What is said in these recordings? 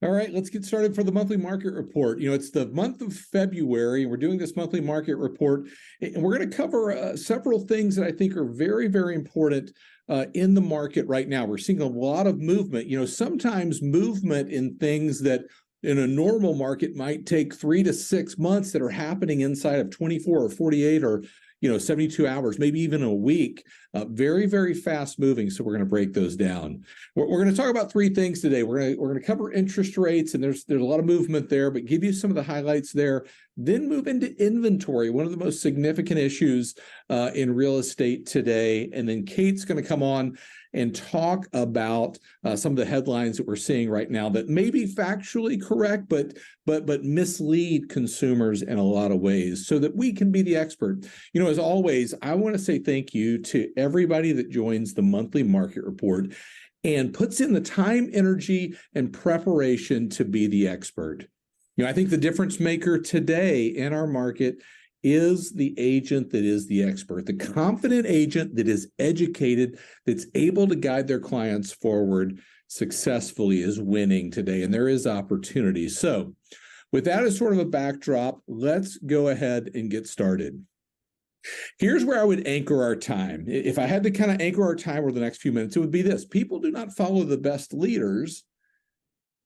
All right, let's get started for the monthly market report. It's the month of February. We're doing this monthly market report, and we're going to cover several things that I think are very, very important in the market right now. We're seeing a lot of movement. Sometimes movement in things that in a normal market might take 3 to 6 months that are happening inside of 24 or 48 or 72 hours, maybe even a week. Very, very fast moving. So we're going to break those down. We're going to talk about three things today. We're going to cover interest rates, and there's a lot of movement there, but give you some of the highlights there. Then move into inventory, one of the most significant issues in real estate today. And then Kate's going to come on and talk about some of the headlines that we're seeing right now that may be factually correct, but mislead consumers in a lot of ways so that we can be the expert. As always, I want to say thank you to everybody that joins the monthly market report and puts in the time, energy, and preparation to be the expert. I think the difference maker today in our market is the agent that is the expert, the confident agent that is educated, that's able to guide their clients forward successfully is winning today, and there is opportunity. So with that as sort of a backdrop, let's go ahead and get started. Here's where I would anchor our time. If I had to kind of anchor our time over the next few minutes, it would be this. People do not follow the best leaders.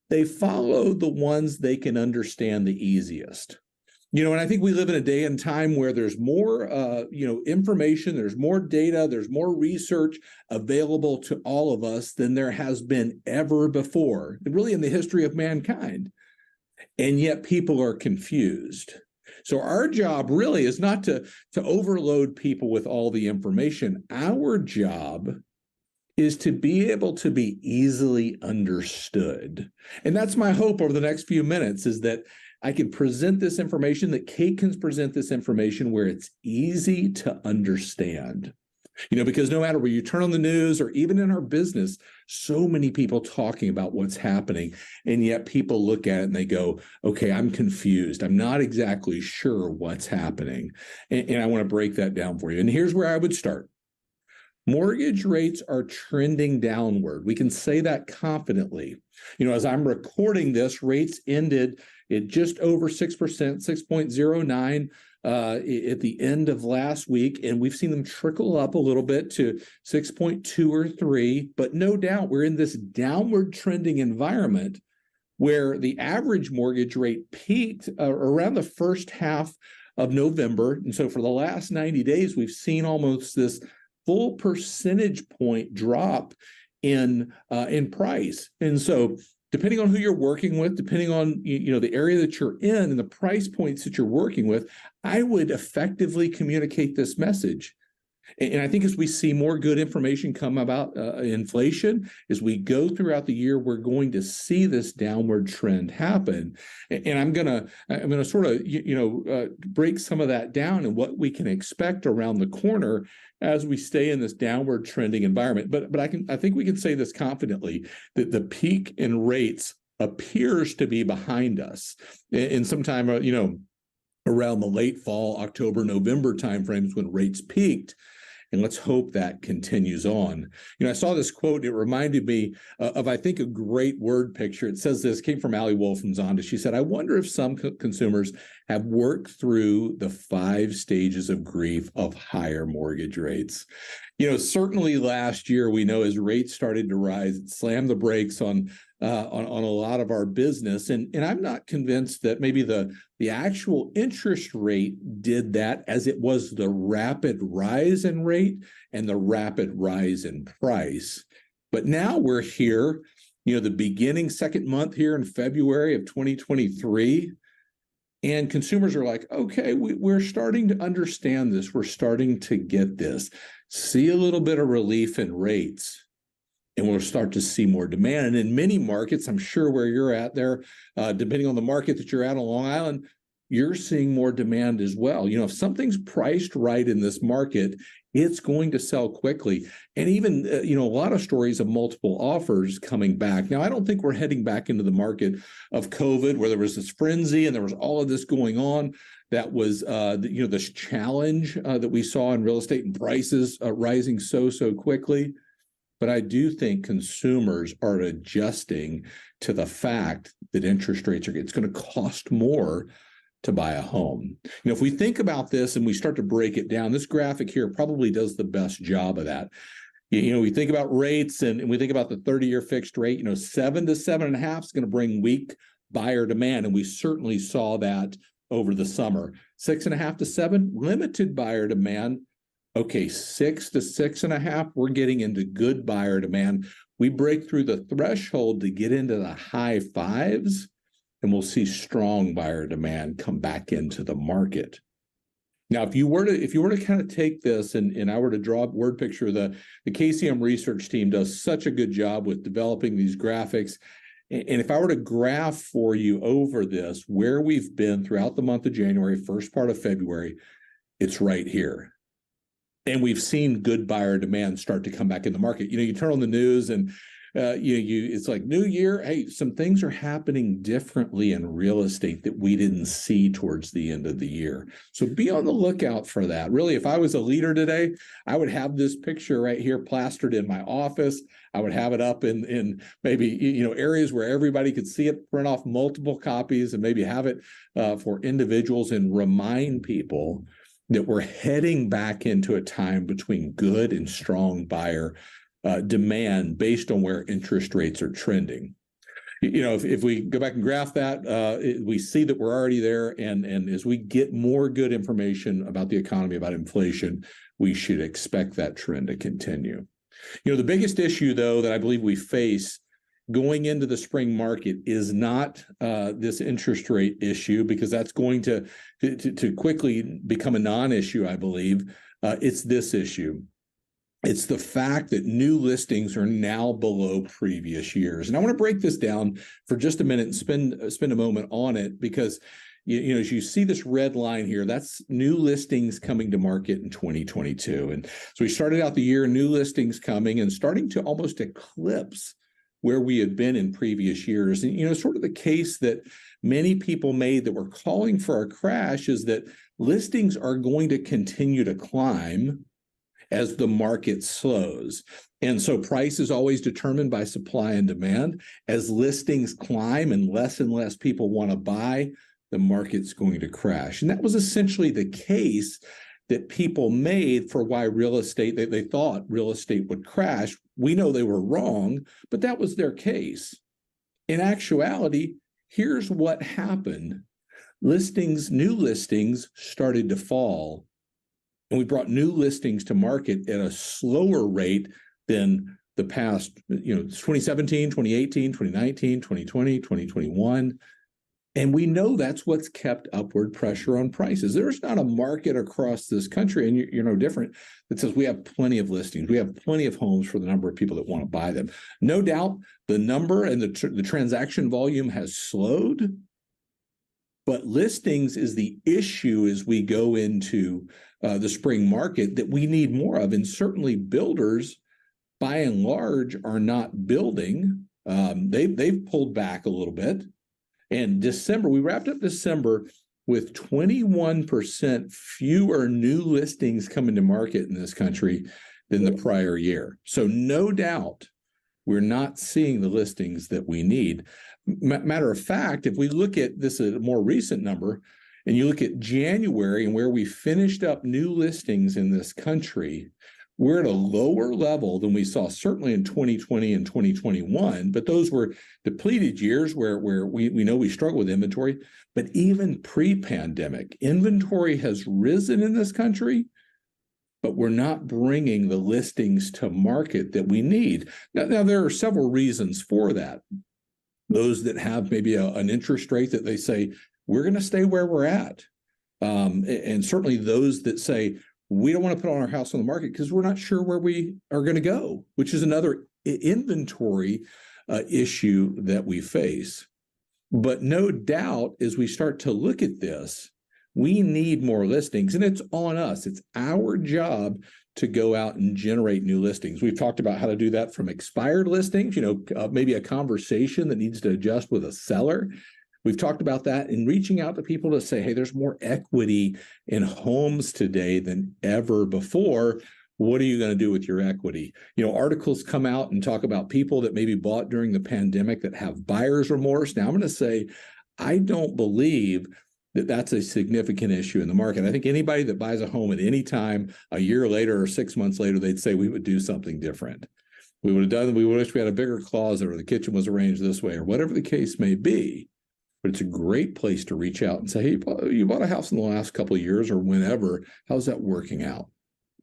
They follow the ones they can understand the easiest. And I think we live in a day and time where there's more, information, there's more data, there's more research available to all of us than there has been ever before, really in the history of mankind. And yet people are confused. So our job really is not to overload people with all the information. Our job is to be able to be easily understood. And that's my hope over the next few minutes, is that I can present this information, that Kate can present this information where it's easy to understand. Because no matter where you turn on the news or even in our business, so many people talking about what's happening, and yet people look at it and they go, okay, I'm confused. I'm not exactly sure what's happening. And I want to break that down for you. And here's where I would start. Mortgage rates are trending downward. We can say that confidently. As I'm recording this, rates ended at just over 6%, 6.09 at the end of last week, and we've seen them trickle up a little bit to 6.2 or 3. But no doubt we're in this downward trending environment where the average mortgage rate peaked around the first half of November. And so for the last 90 days, we've seen almost this full percentage point drop in price. And so depending on who you're working with, depending on the area that you're in and the price points that you're working with, I would effectively communicate this message. And I think as we see more good information come about inflation, as we go throughout the year, we're going to see this downward trend happen. And I'm gonna sort of break some of that down and what we can expect around the corner as we stay in this downward trending environment. But I think we can say this confidently, that the peak in rates appears to be behind us. In sometime around the late fall, October, November timeframes when rates peaked. And let's hope that continues on. I saw this quote. It reminded me of, I think, a great word picture. It says this, came from Allie Wolf from Zonda. She said, I wonder if some consumers have worked through the 5 stages of grief of higher mortgage rates. Certainly last year, we know as rates started to rise, it slammed the brakes on a lot of our business. And I'm not convinced that maybe the actual interest rate did that, as it was the rapid rise in rate and the rapid rise in price. But now we're here, the beginning second month here in February of 2023. And consumers are like, okay, we're starting to understand this. We're starting to get this. See a little bit of relief in rates, and we'll start to see more demand. And in many markets, I'm sure where you're at there, depending on the market that you're at on Long Island, you're seeing more demand as well. If something's priced right in this market, it's going to sell quickly. And even, a lot of stories of multiple offers coming back. Now, I don't think we're heading back into the market of COVID where there was this frenzy and there was all of this going on. That was, this challenge that we saw in real estate and prices rising so quickly. but I do think consumers are adjusting to the fact that interest rates it's going to cost more to buy a home. If we think about this and we start to break it down, this graphic here probably does the best job of that. We think about rates and we think about the 30-year fixed rate, 7 to 7.5 is going to bring weak buyer demand. And we certainly saw that over the summer. 6.5 to 7, limited buyer demand. Okay, 6 to 6.5, we're getting into good buyer demand. We break through the threshold to get into the high fives, and we'll see strong buyer demand come back into the market. Now, if you were to kind of take this and I were to draw a word picture, the KCM research team does such a good job with developing these graphics. And if I were to graph for you over this, where we've been throughout the month of January, first part of February, it's right here. And we've seen good buyer demand start to come back in the market. You turn on the news and it's like new year. Hey, some things are happening differently in real estate that we didn't see towards the end of the year. So be on the lookout for that. Really, if I was a leader today, I would have this picture right here plastered in my office. I would have it up in maybe areas where everybody could see it, print off multiple copies, and maybe have it for individuals and remind people that we're heading back into a time between good and strong buyer demand based on where interest rates are trending. If we go back and graph that, we see that we're already there. And as we get more good information about the economy, about inflation, we should expect that trend to continue. The biggest issue, though, that I believe we face going into the spring market is not this interest rate issue, because that's going to quickly become a non-issue, I believe. It's this issue. It's the fact that new listings are now below previous years. And I want to break this down for just a minute and spend a moment on it, because as you see this red line here, that's new listings coming to market in 2022. And so we started out the year, new listings coming and starting to almost eclipse where we had been in previous years. And, sort of the case that many people made that were calling for a crash is that listings are going to continue to climb as the market slows. And so price is always determined by supply and demand. As listings climb and less people want to buy, the market's going to crash. And that was essentially the case that people made for why real estate, they thought real estate would crash. We know they were wrong, but that was their case. In actuality, here's what happened. New listings started to fall, and we brought new listings to market at a slower rate than the past, 2017, 2018, 2019, 2020, 2021. And we know that's what's kept upward pressure on prices. There's not a market across this country, and you're no different, that says we have plenty of listings. We have plenty of homes for the number of people that want to buy them. No doubt the number and the transaction volume has slowed, but listings is the issue as we go into the spring market that we need more of. And certainly builders, by and large, are not building. They've pulled back a little bit. And we wrapped up December with 21% fewer new listings coming to market in this country than the prior year. So no doubt we're not seeing the listings that we need. Matter of fact, if we look at this, a more recent number, and you look at January and where we finished up new listings in this country, we're at a lower level than we saw certainly in 2020 and 2021, but those were depleted years where we know we struggle with inventory. But even pre-pandemic, inventory has risen in this country, but we're not bringing the listings to market that we need. Now there are several reasons for that. Those that have maybe an interest rate that they say, we're going to stay where we're at. And certainly those that say, we don't want to put our house on the market because we're not sure where we are going to go, which is another inventory issue that we face. But no doubt, as we start to look at this, we need more listings, and it's on us. It's our job to go out and generate new listings. We've talked about how to do that from expired listings, maybe a conversation that needs to adjust with a seller. We've talked about that in reaching out to people to say, hey, there's more equity in homes today than ever before. what are you going to do with your equity? You know, articles come out and talk about people that maybe bought during the pandemic that have buyer's remorse. Now, I'm going to say, I don't believe that that's a significant issue in the market. I think anybody that buys a home at any time, a year later or 6 months later, they'd say we would do something different. We would have done, we wish we had a bigger closet or the kitchen was arranged this way or whatever the case may be. But it's a great place to reach out and say, hey, you bought a house in the last couple of years or whenever. How's that working out?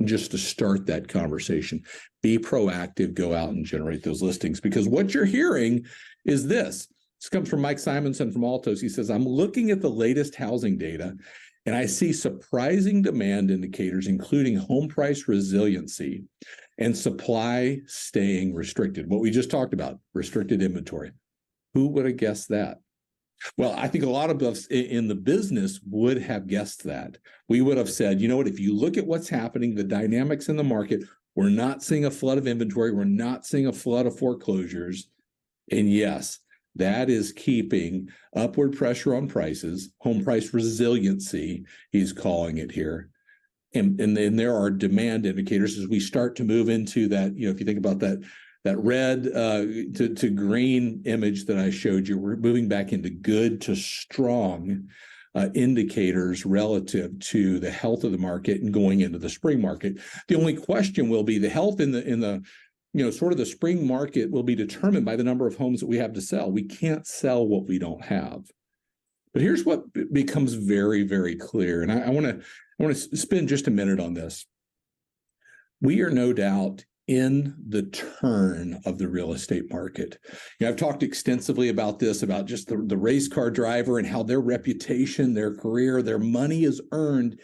Just to start that conversation, be proactive, go out and generate those listings. Because what you're hearing is this. This comes from Mike Simonson from Altos. He says, I'm looking at the latest housing data and I see surprising demand indicators, including home price resiliency and supply staying restricted. What we just talked about, restricted inventory. Who would have guessed that? Well, I think a lot of us in the business would have guessed that. We would have said, you know what, if you look at what's happening, the dynamics in the market, we're not seeing a flood of inventory. We're not seeing a flood of foreclosures. And yes, that is keeping upward pressure on prices, home price resiliency, he's calling it here. And then there are demand indicators as we start to move into that, you know, if you think about that red to green image that I showed you, we're moving back into good to strong indicators relative to the health of the market and going into the spring market. The only question will be the health in the you know, sort of the spring market will be determined by the number of homes that we have to sell. We can't sell what we don't have. But here's what becomes very, very clear. And I want to spend just a minute on this. We are no doubt in the turn of the real estate market. You know, I've talked extensively about this, about just the race car driver and how their reputation, their career, their money is earned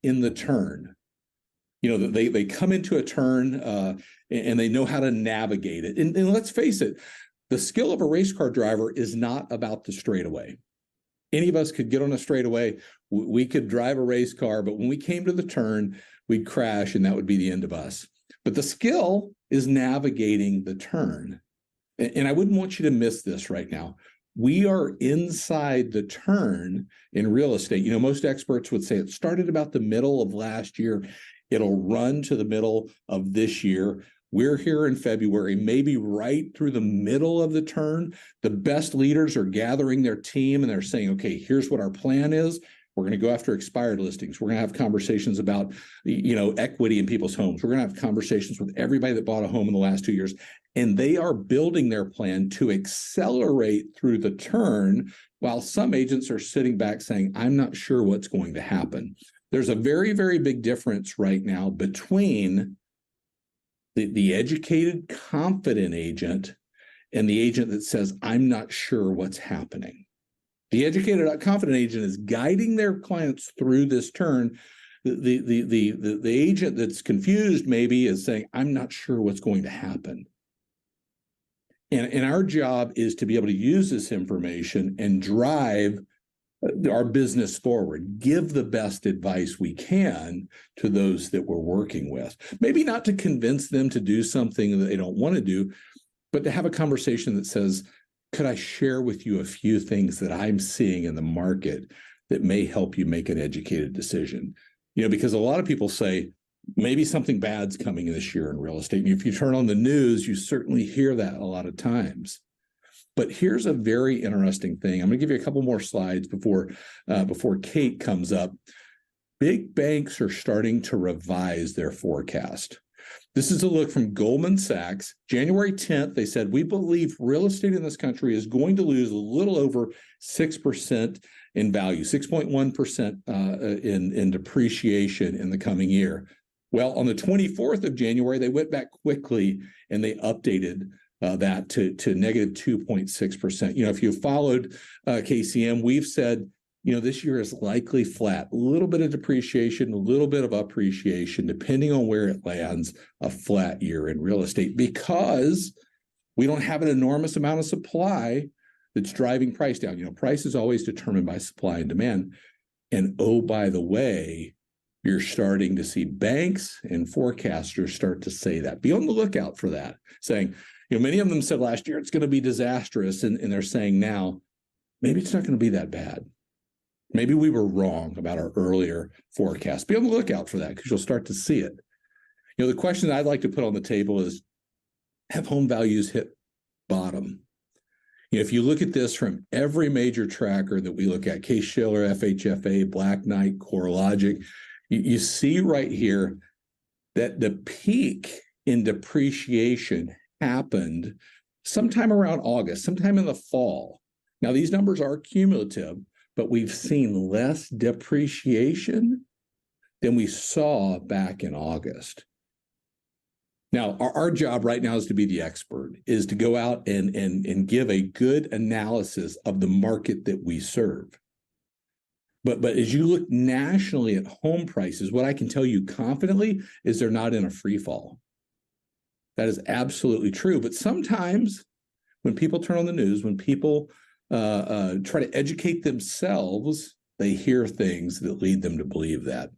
in the turn. You know, they come into a turn and they know how to navigate it. And let's face it, the skill of a race car driver is not about the straightaway. Any of us could get on a straightaway. We could drive a race car, but when we came to the turn, we'd crash and that would be the end of us. But the skill is navigating the turn. And I wouldn't want you to miss this right now. We are inside the turn in real estate. You know, most experts would say it started about the middle of last year. It'll run to the middle of this year. We're here in February, maybe right through the middle of the turn. The best leaders are gathering their team and they're saying, okay, here's what our plan is. We're going to go after expired listings. We're going to have conversations about, you know, equity in people's homes. We're going to have conversations with everybody that bought a home in the last 2 years. And they are building their plan to accelerate through the turn while some agents are sitting back saying, I'm not sure what's going to happen. There's a very, very big difference right now between the educated, confident agent and the agent that says, I'm not sure what's happening. The educated, confident agent is guiding their clients through this turn. The agent that's confused maybe is saying, I'm not sure what's going to happen. And our job is to be able to use this information and drive our business forward, give the best advice we can to those that we're working with. Maybe not to convince them to do something that they don't want to do, but to have a conversation that says, could I share with you a few things that I'm seeing in the market that may help you make an educated decision? You know, because a lot of people say, maybe something bad's coming this year in real estate. And if you turn on the news, you certainly hear that a lot of times. But here's a very interesting thing. I'm going to give you a couple more slides before Kate comes up. Big banks are starting to revise their forecast. This is a look from Goldman Sachs. January 10th, they said, we believe real estate in this country is going to lose a little over 6% in value, 6.1% in depreciation in the coming year. Well, on the 24th of January, they went back quickly and they updated that to negative 2.6%. You know, if you followed KCM, we've said, you know, this year is likely flat, a little bit of depreciation, a little bit of appreciation, depending on where it lands, a flat year in real estate because we don't have an enormous amount of supply that's driving price down. You know, price is always determined by supply and demand. And oh, by the way, you're starting to see banks and forecasters start to say that. Be on the lookout for that, saying, you know, many of them said last year it's going to be disastrous. And they're saying now, maybe it's not going to be that bad. Maybe we were wrong about our earlier forecast. Be on the lookout for that because you'll start to see it. The question I'd like to put on the table is, have home values hit bottom? If you look at this from every major tracker that we look at, Case-Shiller, FHFA, Black Knight, CoreLogic, you see right here that the peak in depreciation happened sometime around August, sometime in the fall. Now, these numbers are cumulative, but we've seen less depreciation than we saw back in August. Now, our job right now is to be the expert, is to go out and give a good analysis of the market that we serve. But as you look nationally at home prices, what I can tell you confidently is they're not in a free fall. That is absolutely true. But sometimes when people turn on the news, when people try to educate themselves, they hear things that lead them to believe that.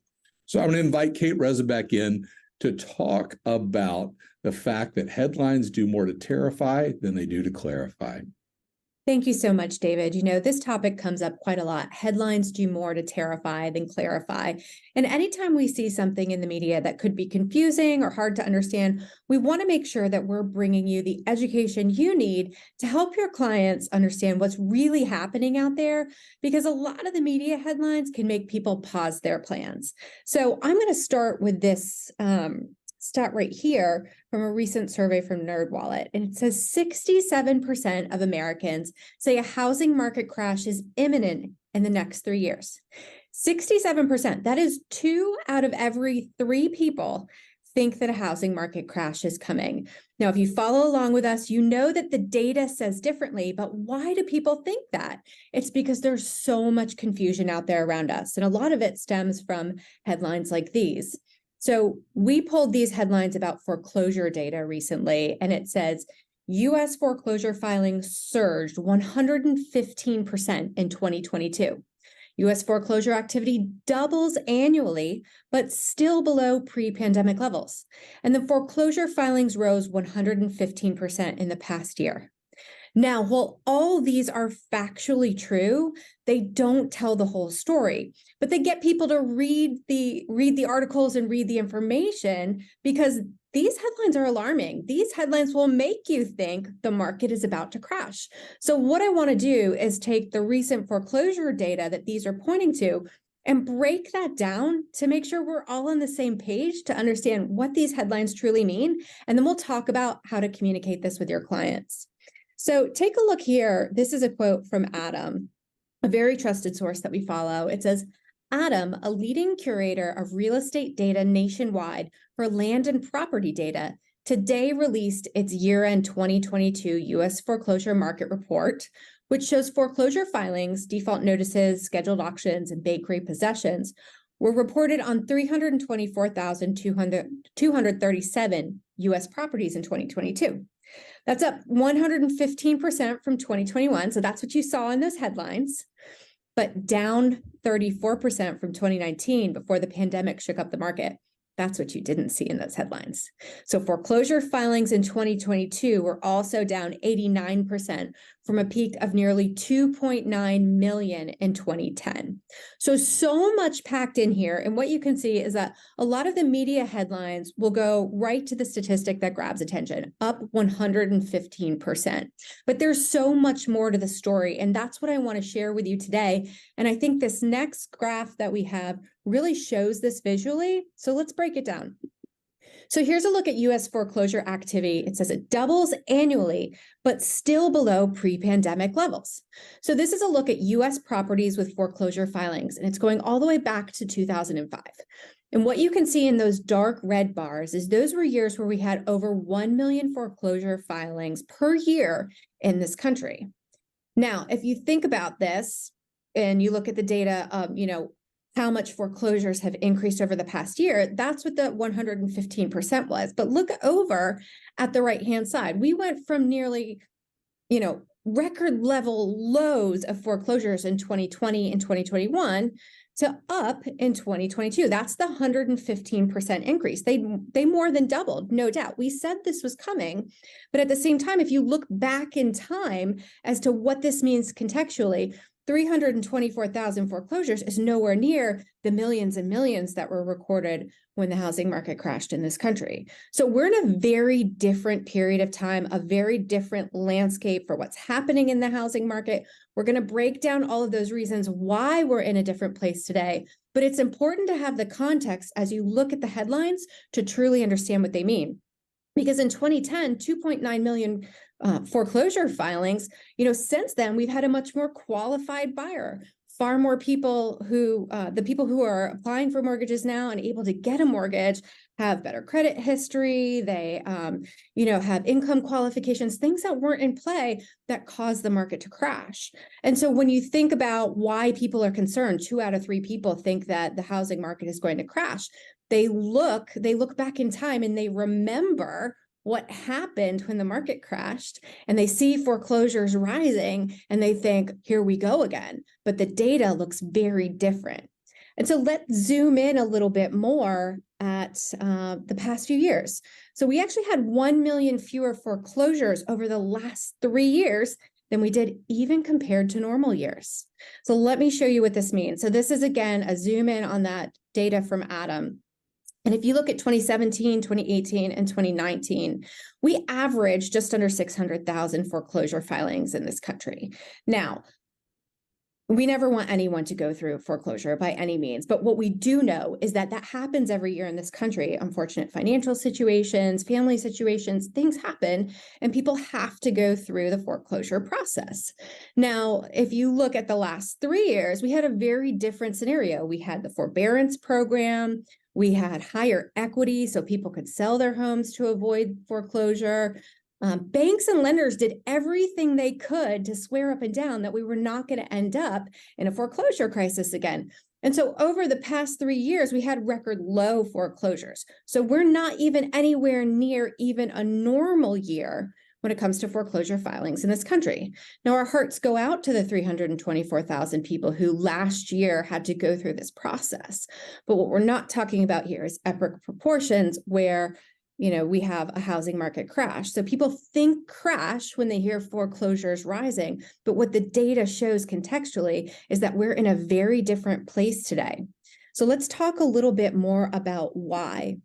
So I'm going to invite Kate Rezabeck in to talk about the fact that headlines do more to terrify than they do to clarify. Thank you so much, David. This topic comes up quite a lot. Headlines do more to terrify than clarify. And anytime we see something in the media that could be confusing or hard to understand, we want to make sure that we're bringing you the education you need to help your clients understand what's really happening out there, because a lot of the media headlines can make people pause their plans. So I'm going to start with this stat right here from a recent survey from NerdWallet. And it says 67% of Americans say a housing market crash is imminent in the next 3 years. 67%, that is 2 out of every 3 people think that a housing market crash is coming. Now, if you follow along with us, you know that the data says differently, but why do people think that? It's because there's so much confusion out there around us. And a lot of it stems from headlines like these. So we pulled these headlines about foreclosure data recently, and it says U.S. foreclosure filings surged 115% in 2022. U.S. foreclosure activity doubles annually, but still below pre-pandemic levels. And the foreclosure filings rose 115% in the past year. Now, while all these are factually true, they don't tell the whole story, but they get people to read the articles and read the information, because these headlines are alarming. These headlines will make you think the market is about to crash. So what I want to do is take the recent foreclosure data that these are pointing to and break that down to make sure we're all on the same page to understand what these headlines truly mean. And then we'll talk about how to communicate this with your clients. So take a look here. This is a quote from Adam, a very trusted source that we follow. It says, Adam, a leading curator of real estate data nationwide for land and property data, today released its year-end 2022 U.S. foreclosure market report, which shows foreclosure filings, default notices, scheduled auctions, and bank repossessions were reported on 324,237 U.S. properties in 2022. That's up 115% from 2021. So that's what you saw in those headlines, but down 34% from 2019 before the pandemic shook up the market. That's what you didn't see in those headlines. So foreclosure filings in 2022 were also down 89% from a peak of nearly 2.9 million in 2010. So much packed in here. And what you can see is that a lot of the media headlines will go right to the statistic that grabs attention, up 115%. But there's so much more to the story. And that's what I want to share with you today. And I think this next graph that we have really shows this visually. So let's break it down. So here's a look at U.S. foreclosure activity. It says it doubles annually, but still below pre-pandemic levels. So this is a look at U.S. properties with foreclosure filings, and it's going all the way back to 2005. And what you can see in those dark red bars is those were years where we had over 1 million foreclosure filings per year in this country. Now, if you think about this and you look at the data of, how much foreclosures have increased over the past year, that's what the 115% was. But look over at the right-hand side. We went from nearly, record level lows of foreclosures in 2020 and 2021 to up in 2022. That's the 115% increase. They more than doubled, no doubt. We said this was coming, but at the same time, if you look back in time as to what this means contextually, 324,000 foreclosures is nowhere near the millions and millions that were recorded when the housing market crashed in this country. So we're in a very different period of time, a very different landscape for what's happening in the housing market. We're going to break down all of those reasons why we're in a different place today. But it's important to have the context as you look at the headlines to truly understand what they mean. Because in 2010, 2.9 million foreclosure filings, since then, we've had a much more qualified buyer. Far more people who, the people who are applying for mortgages now and able to get a mortgage have better credit history. They, have income qualifications, things that weren't in play that caused the market to crash. And so when you think about why people are concerned, 2 out of 3 people think that the housing market is going to crash. They look back in time and they remember what happened when the market crashed, and they see foreclosures rising and they think, here we go again. But the data looks very different. And so let's zoom in a little bit more at the past few years. So we actually had 1 million fewer foreclosures over the last 3 years than we did even compared to normal years. So let me show you what this means. So this is, again, a zoom in on that data from Adam. And if you look at 2017, 2018, and 2019, we averaged just under 600,000 foreclosure filings in this country. Now, we never want anyone to go through foreclosure by any means, but what we do know is that that happens every year in this country. Unfortunate financial situations, family situations, things happen, and people have to go through the foreclosure process. Now, if you look at the last 3 years, we had a very different scenario. We had the forbearance program. We had higher equity so people could sell their homes to avoid foreclosure. Banks and lenders did everything they could to swear up and down that we were not going to end up in a foreclosure crisis again. And so over the past 3 years, we had record low foreclosures. So we're not even anywhere near even a normal year when it comes to foreclosure filings in this country. Now, our hearts go out to the 324,000 people who last year had to go through this process. But what we're not talking about here is epic proportions where, we have a housing market crash. So people think crash when they hear foreclosures rising. But what the data shows contextually is that we're in a very different place today. So let's talk a little bit more about why.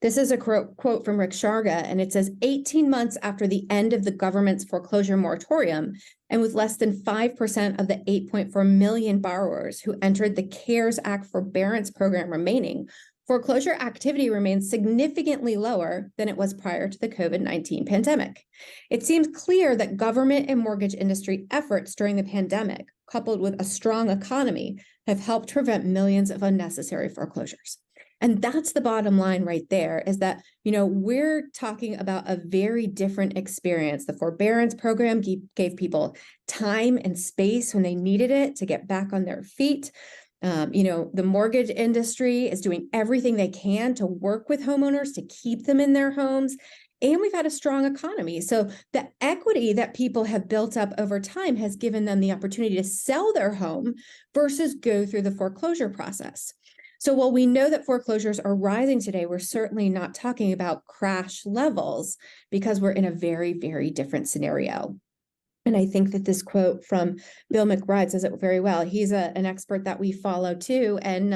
This is a quote from Rick Sharga, and it says, 18 months after the end of the government's foreclosure moratorium, and with less than 5% of the 8.4 million borrowers who entered the CARES Act forbearance program remaining, foreclosure activity remains significantly lower than it was prior to the COVID-19 pandemic. It seems clear that government and mortgage industry efforts during the pandemic, coupled with a strong economy, have helped prevent millions of unnecessary foreclosures. And that's the bottom line right there, is that, we're talking about a very different experience. The forbearance program gave people time and space when they needed it to get back on their feet. The mortgage industry is doing everything they can to work with homeowners to keep them in their homes. And we've had a strong economy. So the equity that people have built up over time has given them the opportunity to sell their home versus go through the foreclosure process. So while we know that foreclosures are rising today, we're certainly not talking about crash levels because we're in a very, very different scenario. And I think that this quote from Bill McBride says it very well. He's an expert that we follow too, and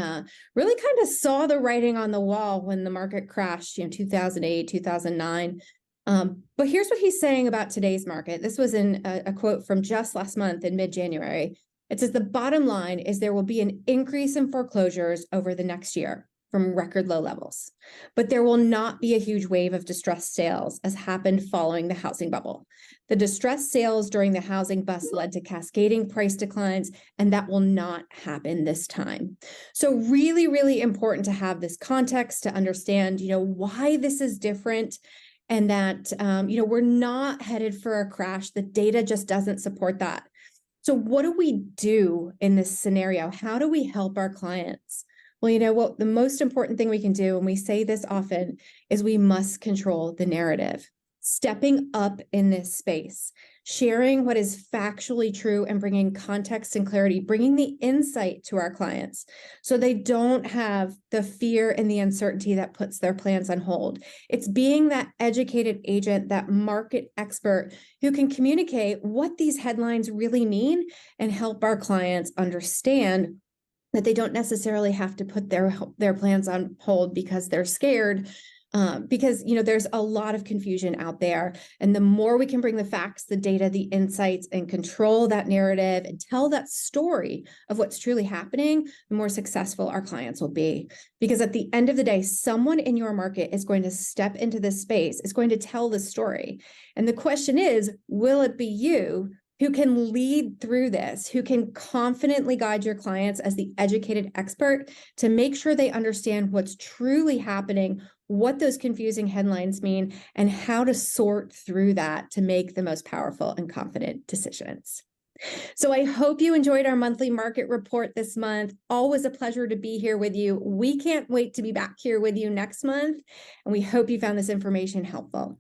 really kind of saw the writing on the wall when the market crashed, 2008, 2009. But here's what he's saying about today's market. This was in a quote from just last month in mid-January. It says, the bottom line is there will be an increase in foreclosures over the next year from record low levels, but there will not be a huge wave of distressed sales as happened following the housing bubble. The distressed sales during the housing bust led to cascading price declines, and that will not happen this time. So really, really important to have this context to understand, why this is different, and that, we're not headed for a crash. The data just doesn't support that. So what do we do in this scenario? How do we help our clients? Well, what the most important thing we can do, and we say this often, is we must control the narrative. stepping up in this space, sharing what is factually true and bringing context and clarity, bringing the insight to our clients so they don't have the fear and the uncertainty that puts their plans on hold. It's being that educated agent, that market expert who can communicate what these headlines really mean and help our clients understand that they don't necessarily have to put their plans on hold because they're scared. Because there's a lot of confusion out there, and the more we can bring the facts, the data, the insights, and control that narrative and tell that story of what's truly happening, the more successful our clients will be. Because at the end of the day, someone in your market is going to step into this space, is going to tell the story, and the question is, will it be you who can lead through this, who can confidently guide your clients as the educated expert to make sure they understand what's truly happening, what those confusing headlines mean, and how to sort through that to make the most powerful and confident decisions. So I hope you enjoyed our monthly market report this month. Always a pleasure to be here with you. We can't wait to be back here with you next month, and we hope you found this information helpful.